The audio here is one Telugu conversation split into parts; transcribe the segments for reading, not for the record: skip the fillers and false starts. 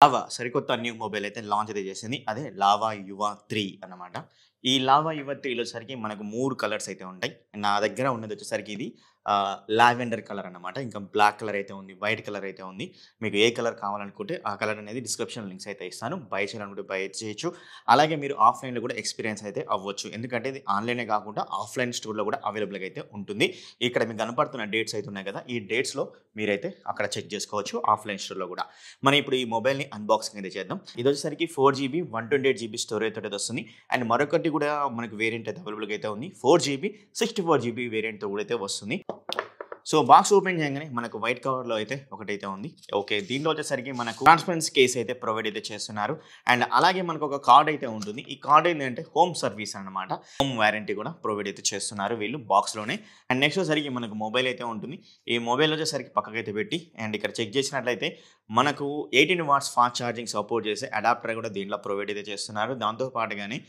లావా సరికొత్త న్యూ మొబైల్ అయితే లాంచ్ అయితే చేసింది. అదే లావా యువ 3 అన్నమాట. ఈ లావా యువ 3లో సరికి మనకు 3 కలర్స్ అయితే ఉంటాయి. నా దగ్గర ఉన్నదొచ్చేసరికి ఇది లావెండర్ కలర్ అన్నమాట. ఇంకా బ్లాక్ కలర్ అయితే ఉంది. వైట్ కలర్ అయితే ఉంది. మీకు ఏ కలర్ కావాలనుకుంటే ఆ కలర్ అనేది డిస్క్రిప్షన్ లింక్స్ అయితే ఇస్తాను. బై చేయాలనుకుంటే బై చేయొచ్చు. అలాగే మీరు ఆఫ్‌లైన్‌లో కూడా ఎక్స్‌పీరియన్స్ అయితే అవ్వచ్చు. ఎందుకంటే ఇది ఆన్‌లైనే కాకుండా ఆఫ్‌లైన్ స్టోర్‌లో కూడా అవైలబుల్‌గా అయితే ఉంటుంది. ఇక్కడ మీకు కనపడుతున్న డేట్స్ అయితే ఉన్నాయి కదా! ఈ డేట్స్‌లో మీరైతే అక్కడ చెక్ చేసుకోవచ్చు ఆఫ్‌లైన్ స్టోర్‌లో కూడా. మనం ఇప్పుడు ఈ మొబైల్‌ని అన్బాక్సింగ్ అయితే చేద్దాం. ఇదొచ్చేసరికి 4 జీబీ 128 జీబీ స్టోరేజ్ తోటి వస్తుంది. అండ్ మరొకటి కూడా మనకు వేరియంట్ అయితే అవైలబుల్‌గా అయితే ఉంది. 4 జీబీ 64 జీబీ వేరియంట్‌తో కూడా అయితే వస్తుంది. సో, బాక్స్ ఓపెన్ చేయంగానే మనకు వైట్ కవర్‌లో అయితే ఒకటైతే ఉంది. ఓకే. దీంట్లో వచ్చేసరికి మనకు ట్రాన్స్‌పరెన్సీ కేస్ అయితే ప్రొవైడ్ అయితే చేస్తున్నారు. అండ్ అలాగే మనకొక కార్డ్ అయితే ఉంటుంది. ఈ కార్డ్ ఏందంటే హోమ్ సర్వీస్ అన్నమాట. హోమ్ వారంటీ కూడా ప్రొవైడ్ అయితే చేస్తున్నారు వీళ్ళు బాక్స్‌లోనే. అండ్ నెక్స్ట్ వచ్చేసరికి మనకు మొబైల్ అయితే ఉంటుంది. ఈ మొబైల్ వచ్చేసరికి పక్కకైతే పెట్టి అండ్ ఇక్కడ చెక్ చేసినట్లయితే మనకు 18 వాట్స్ ఫాస్ట్ ఛార్జింగ్ సపోర్ట్ చేసే అడాప్టర్ కూడా దీంట్లో ప్రొవైడ్ అయితే చేస్తున్నారు. దాంతో పాటుగానే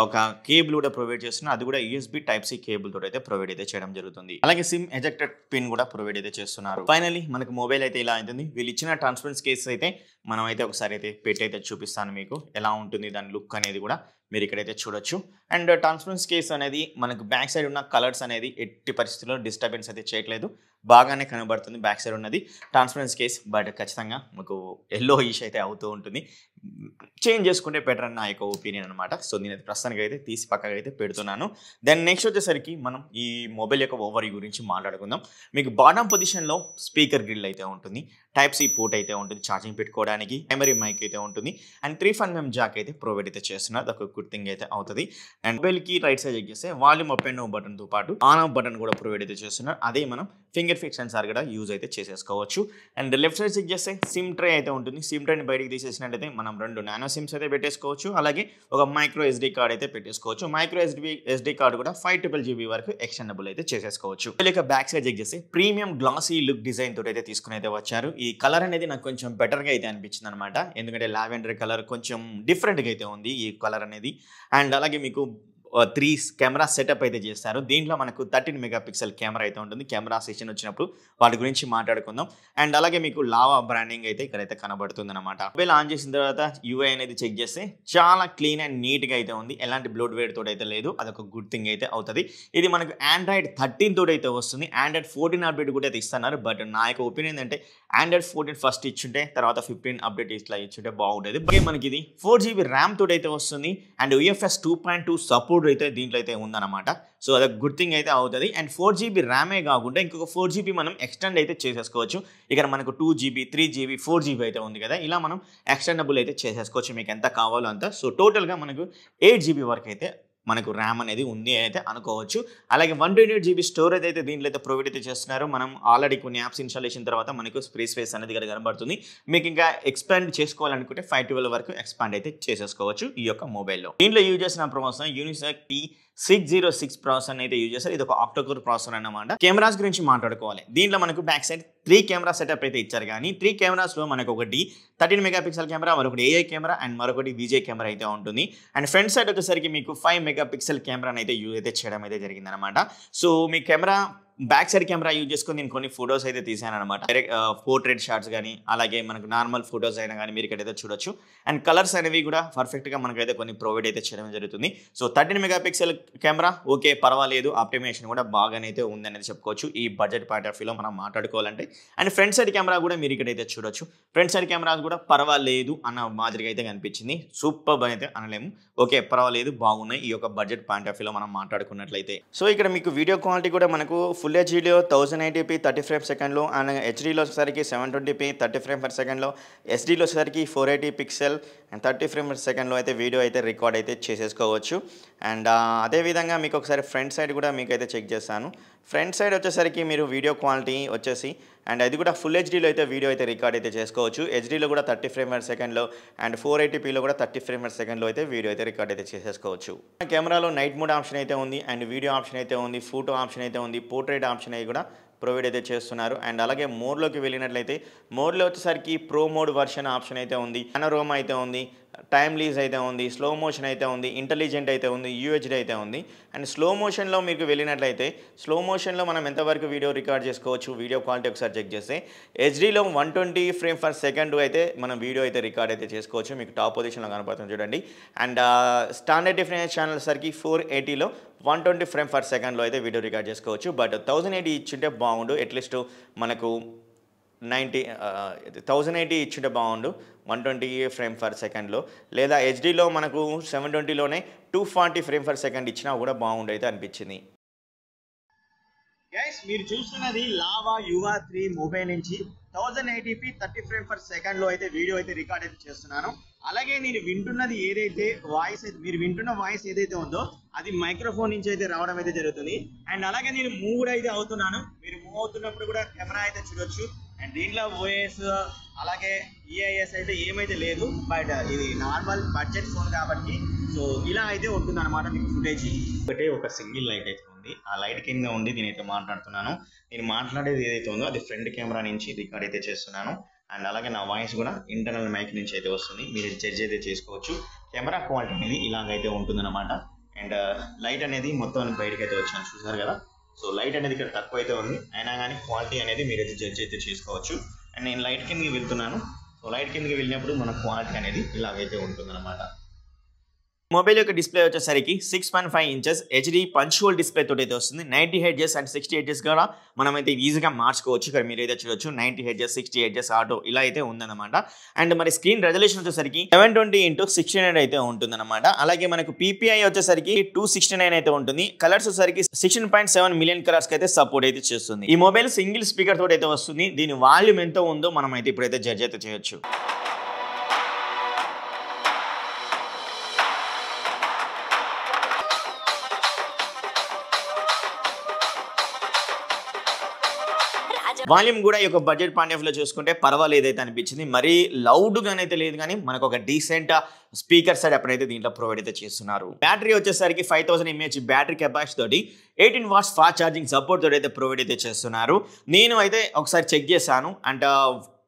ఒక కేబుల్ కూడా ప్రొవైడ్ చేస్తున్నారు. అది కూడా యూఎస్‌బీ టైప్ సి కేబుల్ తోటి అయితే ప్రొవైడ్ అయితే చేయడం జరుగుతుంది. అలాగే సిమ్ ఎజెక్టర్ పిన్ కూడా ప్రొవైడ్ అయితే చేస్తున్నారు. ఫైనల్లీ మనకు మొబైల్ అయితే ఇలా ఉంటుంది. వీళ్ళు ఇచ్చిన ట్రాన్స్‌పరెన్సీ కేస్ అయితే మనం అయితే ఒకసారి అయితే పెట్టి అయితే చూపిస్తాను మీకు. ఎలా ఉంటుంది దాని లుక్ అనేది కూడా మీరు ఇక్కడైతే చూడొచ్చు. అండ్ ట్రాన్స్‌పరెన్సీ కేస్ అనేది మనకు బ్యాక్ సైడ్ ఉన్న కలర్స్ అనేది ఎట్టి పరిస్థితుల్లో డిస్టర్బెన్స్ అయితే చేయట్లేదు. బాగానే కనబడుతుంది బ్యాక్ సైడ్ ఉన్నది ట్రాన్స్‌పరెన్సీ కేస్. బట్ ఖచ్చితంగా మీకు యెల్లోయిష్ అయితే అవుతూ ఉంటుంది. చేంజ్ చేసుకుంటే బెటర్ అని నా యొక్క ఒపీనియన్ అనమాట. సో, నేనైతే ప్రస్తుతానికైతే తీసి పక్కకైతే పెడుతున్నాను. దెన్ నెక్స్ట్ వచ్చేసరికి మనం ఈ మొబైల్ యొక్క ఓవర్‌వ్యూ గురించి మాట్లాడుకుందాం. మీకు బాటమ్ పొజిషన్‌లో స్పీకర్ గ్రిల్ అయితే ఉంటుంది. టైప్ సి పోర్ట్ అయితే ఉంటుంది ఛార్జింగ్ పెట్టుకోవడానికి. ప్రైమరీ మైక్ అయితే ఉంటుంది. అండ్ 3.5mm జాక్ అయితే ప్రొవైడ్ అయితే చేస్తున్నారు. అదొక గుడ్ థింగ్ అయితే అవుతది. అండ్ మొబైల్‌కి రైట్ సైడ్ చెక్ చేస్తే వాల్యూమ్ అప్ అండ్ డౌన్ బటన్‌తో పాటు ఆన్ ఆఫ్ బటన్ కూడా ప్రొవైడ్ అయితే చేస్తున్నారు. అదే మనం ఫింగర్ ప్రింట్ సెన్సార్ కూడా యూజ్ అయితే చేసేసుకోవచ్చు. అండ్ లెఫ్ట్ సైడ్ చెక్ చేస్తే సిమ్ ట్రే అయితే ఉంటుంది. సిమ్ ట్రేని బయటికి తీసేసినట్టయితే మనం 2 నానో సిమ్స్ అయితే పెట్టేసుకోవచ్చు. అలాగే ఒక మైక్రో ఎస్‌డి కార్డ్ అయితే పెట్టేసుకోవచ్చు. మైక్రో ఎస్‌డి కార్డ్ కూడా 512 జీబీ వరకు ఎక్స్టెండబుల్ అయితే చేసేసుకోవచ్చు. ఇక బ్యాక్ సైడ్ చెక్ చేస్తే ప్రీమియం గ్లాసీ లుక్ డిజైన్ తోటి అయితే తీసుకొని అయితే వచ్చారు. ఈ కలర్ అనేది నాకు కొంచెం బెటర్‌గా అయితే అనిపించింది అనమాట. ఎందుకంటే లావెండర్ కలర్ కొంచెం డిఫరెంట్‌గా అయితే ఉంది ఈ కలర్ అనేది. అండ్ అలాగే మీకు 3 కెమెరా సెటప్ అయితే చేస్తారు. దీంట్లో మనకు 13 మెగా పిక్సెల్ కెమెరా అయితే ఉంటుంది. కెమెరా సెషన్ వచ్చినప్పుడు వాటి గురించి మాట్లాడుకుందాం. అండ్ అలాగే మీకు లావా బ్రాండింగ్ అయితే ఇక్కడైతే కనబడుతుందన్నమాట. మొబైల్ ఆన్ చేసిన తర్వాత యూఐ అనేది చెక్ చేస్తే చాలా క్లీన్ అండ్ నీట్‌గా అయితే ఉంది. ఎలాంటి బ్లోట్‌వేర్ తోటి అయితే లేదు. అదొక గుడ్ థింగ్ అయితే అవుతది. ఇది మనకు ఆండ్రాయిడ్ 13 తోటి అయితే వస్తుంది. ఆండ్రాయిడ్ 14 అప్డేట్ కూడా అయితే ఇస్తున్నారు. బట్ నా యొక్క ఒపీనియన్ ఏంటంటే ఆండ్రాయిడ్ 14 ఫస్ట్ ఇచ్చుంటే తర్వాత 15 అప్డేట్ ఇట్లా ఇచ్చుంటే బాగుండేది. అలాగే మనకి ఇది 4 జీబీ ర్యామ్ తోటి అయితే వస్తుంది. అండ్ యూఎఫ్ఎస్ 2.2 సపోర్ట్ అయితే దీంట్లో అయితే ఉందన్నమాట. సో, అదొక గుడ్ థింగ్ అయితే అవుతది. అండ్ 4 జీబీ ర్యామే కాకుండా ఇంకొక 4 జీబీ మనం ఎక్స్టెండ్ అయితే చేసేసుకోవచ్చు. ఇక్కడ మనకు 2 జీబీ, 3 జీబీ, 4 జీబీ అయితే ఉంది కదా! ఇలా మనం ఎక్స్టెండబుల్ అయితే చేసేసుకోవచ్చు మీకు ఎంత కావాలో అంత. సో, టోటల్‌గా మనకు 8 జీబీ వరకు అయితే మనకు ర్యామ్ అనేది ఉంది అయితే అనుకోవచ్చు. అలాగే 128 జీబీ స్టోరేజ్ అయితే దీంట్లో అయితే ప్రొవైడ్ అయితే చేస్తున్నారు. మనం ఆల్రెడీ కొన్ని యాప్స్ ఇన్‌స్టాలేషన్ తర్వాత మనకు ఫ్రీ స్పేస్ అనేది ఇక్కడ కనబడుతుంది. మీకు ఇంకా ఎక్స్‌పాండ్ చేసుకోవాలనుకుంటే 512 వరకు ఎక్స్‌పాండ్ అయితే చేసేసుకోవచ్చు ఈ యొక్క మొబైల్‌లో. దీంట్లో యూజ్ చేసిన ప్రాసెసర్ యూనిసాక్ T606 ప్రాసెసర్ అయితే యూజ్ చేస్తారు. ఇది ఒక ఆక్టో కోర్ ప్రాసెసర్ అన్నమాట. కెమెరాస్ గురించి మాట్లాడుకోవాలి. దీంట్లో మనకు బ్యాక్ సైడ్ 3 కెమెరా సెటప్ అయితే ఇచ్చారు కానీ 3 కెమెరాస్‌లో మనకు ఒకటి 13 మెగా పిక్సెల్ కెమెరా, మరొకటి ఏఐ కెమెరా అండ్ మరొకటి విజే కెమెరా అయితే ఉంటుంది. అండ్ ఫ్రంట్ సైడ్ వచ్చేసరికి మీకు 5 మెగా పిక్సెల్ కెమెరాని అయితే యూజ్ అయితే చేయడం అయితే జరిగిందనమాట. సో, మీ camera back side camera use చేసుకొని నేను కొన్ని ఫోటోస్ అయితే తీసాననమాట. డైరెక్ట్ పోర్ట్రేట్ షాట్స్ గానీ, అలాగే మనకు నార్మల్ ఫోటోస్ అయినా గానీ మీరు ఇక్కడైతే చూడొచ్చు. అండ్ కలర్స్ అనేవి కూడా పర్ఫెక్ట్‌గా మనకైతే కొన్ని ప్రొవైడ్ అయితే చేయడం జరుగుతుంది. So, 13 mega pixel camera okay పర్వాలేదు. ఆప్టిమైజేషన్ కూడా బాగానే అయితే ఉందనేది చెప్పుకోవచ్చు. ఈ బడ్జెట్ పాయింట్ ఆఫ్ వ్యూలో మనం మాట్లాడుకోవాలంటే. అండ్ ఫ్రంట్ సైడ్ కెమెరా కూడా మీరు ఇక్కడైతే చూడొచ్చు. ఫ్రంట్ సైడ్ కెమెరాస్ కూడా పర్వాలేదు అన్న మాదిరిగా అయితే కనిపించింది. సూపర్బ్ అయితే అనలేము. ఓకే పర్వాలేదు బాగున్నాయి. ఈ యొక్క బడ్జెట్ పాయింట్ ఆఫ్ వ్యూలో మనం మాట్లాడుకున్నట్లయితే. సో, ఇక్కడ మీకు వీడియో క్వాలిటీ కూడా మనకు ఫుల్ హెచ్‌డీలో 1080p 30 ఫ్రేమ్స్ సెకండ్‌లో అండ్ హెచ్‌డీలో వచ్చేసరికి 720p 30 ఫ్రేమ్ పర్ సెకండ్‌లో, ఎస్‌డీలో వచ్చేసరికి 480 పిక్సెల్ అండ్ 30 ఫ్రేమ్ పర్ సెకండ్‌లో అయితే వీడియో అయితే రికార్డ్ అయితే చేసేసుకోవచ్చు. అండ్ అదేవిధంగా మీకు ఒకసారి ఫ్రంట్ సైడ్ కూడా మీకైతే చెక్ చేస్తాను. ఫ్రంట్ సైడ్ వచ్చేసరికి మీరు వీడియో క్వాలిటీ వచ్చేసి అండ్ అది కూడా ఫుల్ హెచ్‌డీలో అయితే వీడియో అయితే రికార్డ్ అయితే చేసుకోవచ్చు. హెచ్‌డీలో కూడా 30 ఫ్రేమ్ పర్ సెకండ్‌లో అండ్ 480pలో కూడా 30 ఫ్రేమ్ పర్ సెకండ్‌లో అయితే వీడియో అయితే రికార్డ్ అయితే చేసేసుకోవచ్చు. కెమెరాలో నైట్ మోడ్ ఆప్షన్ అయితే ఉంది అండ్ వీడియో ఆప్షన్ అయితే ఉంది, ఫోటో ఆప్షన్ అయితే ఉంది, పోర్ట్రేట్ ఆప్షన్ అయి కూడా ప్రొవైడ్ అయితే చేస్తున్నారు. అండ్ అలాగే మోడ్‌లోకి వెళ్ళినట్లయితే మోడ్‌లో వచ్చేసరికి ప్రో మోడ్ వర్షన్ ఆప్షన్ అయితే ఉంది, పానోరామా అయితే ఉంది, టైమ్లీస్ అయితే ఉంది, స్లో మోషన్ అయితే ఉంది, ఇంటెలిజెంట్ అయితే ఉంది, యూహెచ్డి అయితే ఉంది. అండ్ స్లో మోషన్లో మీకు వెళ్ళినట్లయితే స్లో మోషన్లో మనం ఎంతవరకు వీడియో రికార్డ్ చేసుకోవచ్చు, వీడియో క్వాలిటీ ఒకసారి చెక్ చేస్తే హెచ్డీలో 120 ఫ్రేమ్ పర్ సెకండ్ అయితే మనం వీడియో అయితే రికార్డ్ అయితే చేసుకోవచ్చు. మీకు టాప్ పొజిషన్లో కనపడుతుంది చూడండి. అండ్ స్టాండర్డ్ డిఫరెన్స్ ఛానల్ సరికి 480లో 120 ఫ్రేమ్ పర్ సెకండ్లో అయితే వీడియో రికార్డ్ చేసుకోవచ్చు. బట్ 1080 ఇచ్చుంటే బాగుండు, అట్లీస్ట్ మనకు 1080 ఇచ్చుంటే బాగుండు 120 ఫ్రేమ్ పర్ సెకండ్లో, లేదా హెచ్డీలో మనకు 720లోనే 240 ఫ్రేమ్ పర్ సెకండ్ ఇచ్చినా కూడా బాగుండు అయితే అనిపించింది. గైస్ మీరు చూస్తున్నది లావా యువా 3 మొబైల్ నుంచి 1080p 30 ఫ్రేమ్ పర్ సెకండ్లో అయితే వీడియో అయితే రికార్డ్ అయితే చేస్తున్నాను. అలాగే నేను వింటున్నది ఏదైతే వాయిస్ అయితే మీరు వింటున్న వాయిస్ ఏదైతే ఉందో అది మైక్రోఫోన్ నుంచి అయితే రావడం అయితే జరుగుతుంది. అండ్ అలాగే నేను మూవ్ కూడా అయితే అవుతున్నాను. మీరు మూవ్ అవుతున్నప్పుడు కూడా కెమెరా అయితే చూడొచ్చు. అండ్ దీంట్లో ఓఎస్ అలాగే ఈఐఎస్ అయితే ఏమైతే లేదు, బట్ ఇది నార్మల్ బడ్జెట్ ఫోన్ కాబట్టి సో ఇలా అయితే ఉంటుంది అనమాట మీకు ఫుటేజ్. ఒకటే ఒక సింగిల్ లైట్ అయితే ఉంది, ఆ లైట్ కింద ఉండి నేనైతే మాట్లాడుతున్నాను. నేను మాట్లాడేది ఏదైతే ఉందో అది ఫ్రంట్ కెమెరా నుంచి రికార్డ్ అయితే చేస్తున్నాను. అండ్ అలాగే నా వాయిస్ కూడా ఇంటర్నల్ మైక్ నుంచి అయితే వస్తుంది, మీరు జడ్జ్ అయితే చేసుకోవచ్చు. కెమెరా క్వాలిటీ అనేది ఇలాగైతే ఉంటుందన్నమాట. అండ్ లైట్ అనేది మొత్తం బయటకు అయితే వచ్చాను చూసారు కదా. సో లైట్ అనేది ఇక్కడ తక్కువ అయితే ఉంది, అయినా కానీ క్వాలిటీ అనేది మీరైతే జడ్జ్ అయితే చేసుకోవచ్చు. అండ్ నేను లైట్ కిందకి వెళ్తున్నాను. సో లైట్ కిందకి వెళ్ళినప్పుడు మన క్వాలిటీ అనేది ఇలాగైతే ఉంటుందన్నమాట. మొబైల్ యొక్క డిస్ప్లే వచ్చేసరికి 6.5 ఇంచెస్ హెచ్డి పంచువల్ డిస్ప్లే తోటి అయితే వస్తుంది. 90 హెడ్జెస్ అండ్ 60 హెడ్జెస్ కూడా మనమైతే ఈజీగా మార్చుకోవచ్చు. ఇక్కడ మీరు అయితే చూడొచ్చు 90 హెడ్జెస్ 60 హెడ్జెస్ ఆటో ఇలా అయితే ఉందన్నమాట. అండ్ మరి స్క్రీన్ రెజల్యూషన్ వచ్చేసరికి 720x1600 అయితే ఉంటుందన్నమాట. అలాగే మనకు పీపీఐ వచ్చేసరికి 269 అయితే ఉంటుంది. కలర్స్ వచ్చేసరికి 16.7 మిలియన్ కలర్స్ అయితే సపోర్ట్ అయితే చేస్తుంది. ఈ మొబైల్ సింగిల్ స్పీకర్ తోటి అయితే వస్తుంది. దీని వాల్యూమ్ ఎంత ఉందో మనం అయితే ఇప్పుడైతే జడ్జ్ అయితే చేయొచ్చు. వాల్యూమ్ కూడా ఈ యొక్క బడ్జెట్ పాయింట్ ఆఫ్ లో చూసుకుంటే పర్వాలేదు అయితే అనిపించింది. మరీ లౌడ్గానైతే లేదు, కానీ మనకు ఒక డీసెంట్ స్పీకర్ సైడ్ అప్పుడైతే దీంట్లో ప్రొవైడ్ అయితే చేస్తున్నారు. బ్యాటరీ వచ్చేసరికి 5000 mAh బ్యాటరీ కెపాసిటీ తోటి 18 వాట్స్ ఫాస్ట్ ఛార్జింగ్ సపోర్ట్ తోటి అయితే ప్రొవైడ్ అయితే చేస్తున్నారు. నేను అయితే ఒకసారి చెక్ చేశాను. అండ్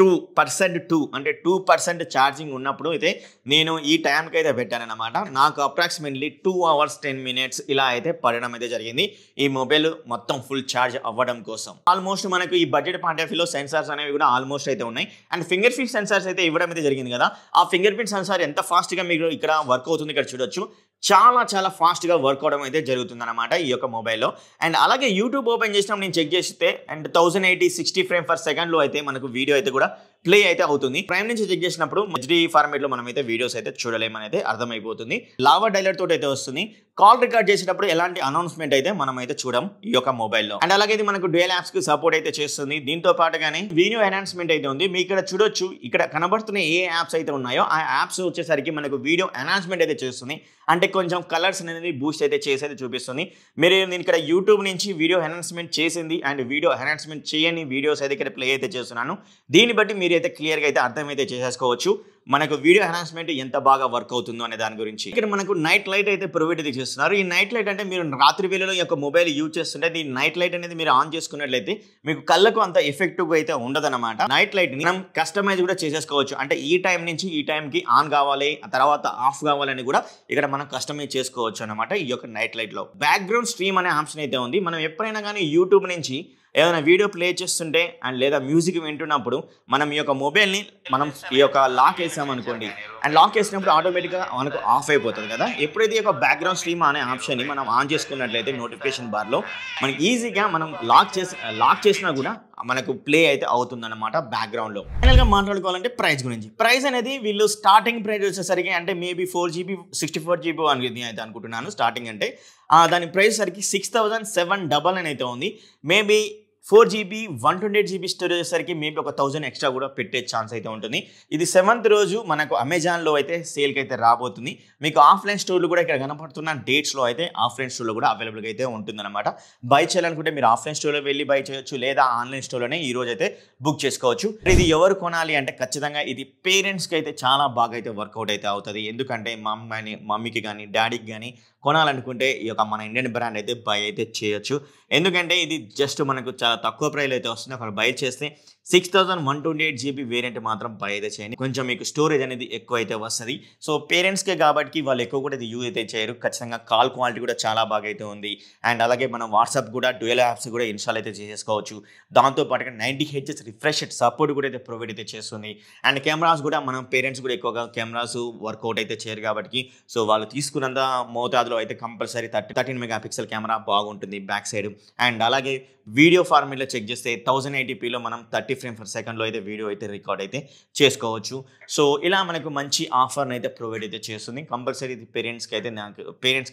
2% ఛార్జింగ్ ఉన్నప్పుడు అయితే నేను ఈ టైంకి అయితే పెట్టానన్నమాట. నాకు అప్రాక్సిమేట్లీ 2 hours 10 minutes ఇలా అయితే పడడం అయితే జరిగింది ఈ మొబైల్ మొత్తం ఫుల్ ఛార్జ్ అవ్వడం కోసం. ఆల్మోస్ట్ మనకు ఈ బడ్జెట్ పాయింట్ ఆఫ్ వ్యూలో సెన్సార్స్ అనేవి కూడా ఆల్మోస్ట్ అయితే ఉన్నాయి. అండ్ ఫింగర్ ప్రింట్ సెన్సార్స్ అయితే ఇవ్వడం అయితే జరిగింది కదా. ఆ ఫింగర్ ప్రింట్ సెన్సార్ ఎంత ఫాస్ట్గా మీకు ఇక్కడ వర్క్ అవుతుంది ఇక్కడ చూడొచ్చు. చాలా ఫాస్ట్గా వర్క్ అవడం అయితే జరుగుతుంది అనమాట ఈ యొక్క మొబైల్లో. అండ్ అలాగే యూట్యూబ్ ఓపెన్ చేసినప్పుడు నేను చెక్ చేస్తే అండ్ 1080 60 ఫ్రేమ్ పర్ సెకండ్లో అయితే మనకు వీడియో అయితే కూడా ప్లే అయితే అవుతుంది. ప్రైమ్ నుంచి చెక్ చేసినప్పుడు హెచ్డి ఫార్మేట్లో మనం అయితే వీడియోస్ అయితే చూడలేమని అయితే అర్థమైపోతుంది. లావా డైలర్ తోటి అయితే వస్తుంది. కాల్ రికార్డ్ చేసేటప్పుడు ఎలాంటి అనౌన్స్మెంట్ అయితే మనం అయితే చూడం ఈ యొక్క మొబైల్లో. అండ్ అలాగే ఇది మనకు డ్యూయల్ యాప్స్ కి సపోర్ట్ అయితే చేస్తుంది. దీంతో పాటుగానే వీడియో ఎన్హాన్స్మెంట్ అయితే ఉంది. మీకు ఇక్కడ చూడొచ్చు, ఇక్కడ కనబడుతున్న ఏ యాప్స్ అయితే ఉన్నాయో ఆ యాప్స్ వచ్చేసరికి మనకు వీడియో ఎన్హాన్స్మెంట్ అయితే చేస్తుంది. అంటే కొంచెం కలర్స్ అనేది బూస్ట్ అయితే చేసి అయితే చూపిస్తుంది. మీరు నేను ఇక్కడ యూట్యూబ్ నుంచి వీడియో ఎన్హాన్స్మెంట్ చేసింది అండ్ వీడియో ఎన్హాన్స్మెంట్ చేయని వీడియోస్ అయితే ఇక్కడ ప్లే అయితే చేస్తున్నాను. దీన్ని బట్టి మీరు అయితే క్లియర్గా అయితే అర్థమైతే చేసేసుకోవచ్చు మనకు వీడియో ఎన్హాన్స్మెంట్ ఎంత బాగా వర్క్ అవుతుందో అనే దాని గురించి. ఇక్కడ మనకు నైట్ లైట్ అయితే ప్రొవైడ్ అయితే చేస్తున్నారు. ఈ నైట్ లైట్ అంటే మీరు రాత్రి వేళలో ఈ యొక్క మొబైల్ యూజ్ చేస్తుంటే ఈ నైట్ లైట్ అనేది మీరు ఆన్ చేసుకున్నట్లయితే మీకు కళ్ళకు అంత ఎఫెక్టివ్గా అయితే ఉండదన్నమాట. నైట్ లైట్ ని మనం కస్టమైజ్ కూడా చేసేసుకోవచ్చు. అంటే ఈ టైం నుంచి ఈ టైంకి ఆన్ కావాలి, ఆ తర్వాత ఆఫ్ కావాలని కూడా ఇక్కడ మనం కస్టమైజ్ చేసుకోవచ్చు అనమాట. ఈ యొక్క నైట్ లైట్ లో బ్యాక్గ్రౌండ్ స్ట్రీమ్ అనే ఆప్షన్ అయితే ఉంది. మనం ఎప్పుడైనా కానీ యూట్యూబ్ నుంచి ఏదైనా వీడియో ప్లే చేస్తుంటే అండ్ లేదా మ్యూజిక్ వింటున్నప్పుడు మనం ఈ యొక్క మొబైల్ని మనం ఈ యొక్క లాక్ వేసామనుకోండి, అండ్ లాక్ వేసినప్పుడు ఆటోమేటిక్గా మనకు ఆఫ్ అయిపోతుంది కదా. ఎప్పుడైతే ఈ యొక్క బ్యాక్గ్రౌండ్ స్ట్రీమ్ అనే ఆప్షన్ని మనం ఆన్ చేసుకున్నట్లయితే నోటిఫికేషన్ బార్లో మనకి ఈజీగా మనం లాక్ చేసినా కూడా మనకు ప్లే అయితే అవుతుందన్నమాట బ్యాక్గ్రౌండ్లో. ఫైనల్గా మాట్లాడుకోవాలంటే ప్రైస్ గురించి. ప్రైస్ అనేది వీళ్ళు స్టార్టింగ్ ప్రైస్ వచ్చేసరికి అంటే మేబీ 4GB 64GB అనేది అయితే అనుకుంటున్నాను స్టార్టింగ్. అంటే దాని ప్రైస్ సరికి 6799 అయితే ఉంది. మేబీ 4GB 128GB స్టోరేజ్ వచ్చేసరికి మేబీ ఒక 1000 ఎక్స్ట్రా కూడా పెట్టే ఛాన్స్ అయితే ఉంటుంది. ఇది 7th రోజు మనకు అమెజాన్లో అయితే సేల్కి అయితే రాబోతుంది. మీకు ఆఫ్లైన్ స్టోర్లు కూడా ఇక్కడ కనపడుతున్న డేట్స్లో అయితే ఆఫ్లైన్ స్టోర్లో కూడా అవైలబుల్గా అయితే ఉంటుందన్నమాట. బై చేయాలనుకుంటే మీరు ఆఫ్లైన్ స్టోర్లో వెళ్ళి బై చేయొచ్చు, లేదా ఆన్లైన్ స్టోర్లోనే ఈ రోజు అయితే బుక్ చేసుకోవచ్చు. ఇది ఎవరు కొనాలి అంటే ఖచ్చితంగా ఇది పేరెంట్స్కి అయితే చాలా బాగా అయితే వర్కౌట్ అయితే అవుతుంది. ఎందుకంటే మమ్మీకి కానీ డాడీకి కానీ కొనాలనుకుంటే ఈ యొక్క మన ఇండియన్ బ్రాండ్ అయితే బై అయితే చేయొచ్చు. ఎందుకంటే ఇది జస్ట్ మనకు చాలా తక్కువ ప్రైస్‌లో అయితే వస్తుంది. అక్కడ బై చేస్తే 6128 జీబీ వేరియంట్ మాత్రం బై అయితే చేయండి. కొంచెం మీకు స్టోరేజ్ అనేది ఎక్కువైతే వస్తది. సో పేరెంట్స్‌కే కాబట్టి వాళ్ళు ఎక్కువ కూడా ఇది యూజ్ అయితే చేయరు. ఖచ్చితంగా కాల్ క్వాలిటీ కూడా చాలా బాగా అయితే ఉంది. అండ్ అలాగే మనం వాట్సాప్ కూడా డ్యూయల్ యాప్స్ కూడా ఇన్‌స్టాల్ అయితే చేసేసుకోవచ్చు. దాంతో పాటుగా 90 హెచ్‌ఎస్ రిఫ్రెష్ సపోర్ట్ కూడా అయితే ప్రొవైడ్ అయితే చేస్తుంది. అండ్ కెమెరాస్ కూడా మనం పేరెంట్స్ కూడా ఎక్కువగా కెమెరాస్ వర్కౌట్ అయితే చేయరు కాబట్టి సో వాళ్ళు తీసుకున్నంత మోతాదులో అయితే కంపల్సరీ 13 మెగా పిక్సెల్ కెమెరా బాగుంటుంది బ్యాక్ సైడ్. అండ్ అలాగే వీడియో ఫార్మాట్‌లో చెక్ చేస్తే 1080pలో మనం 30 ఫ్రేమ్ పర్ సెకండ్‌లో అయితే వీడియో అయితే రికార్డ్ అయితే చేసుకోవచ్చు. సో ఇలా మనకు మంచి ఆఫర్‌ని అయితే ప్రొవైడ్ అయితే చేస్తుంది. కంపల్సరీ ఇది పేరెంట్స్‌కి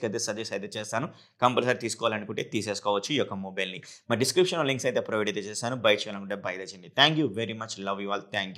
అయితే సజెస్ట్ అయితే చేస్తాను. కంపల్సరీ తీసుకోవాలనుకుంటే తీసేసుకోవచ్చు ఈ యొక్క మొబైల్‌ని. మరి డిస్క్రిప్షన్‌లో లింక్స్ అయితే ప్రొవైడ్ అయితే చేశాను. బై చేయాలనుకుంటే బై అయితే చేయండి. Thank you very much. Love you all. Thank you.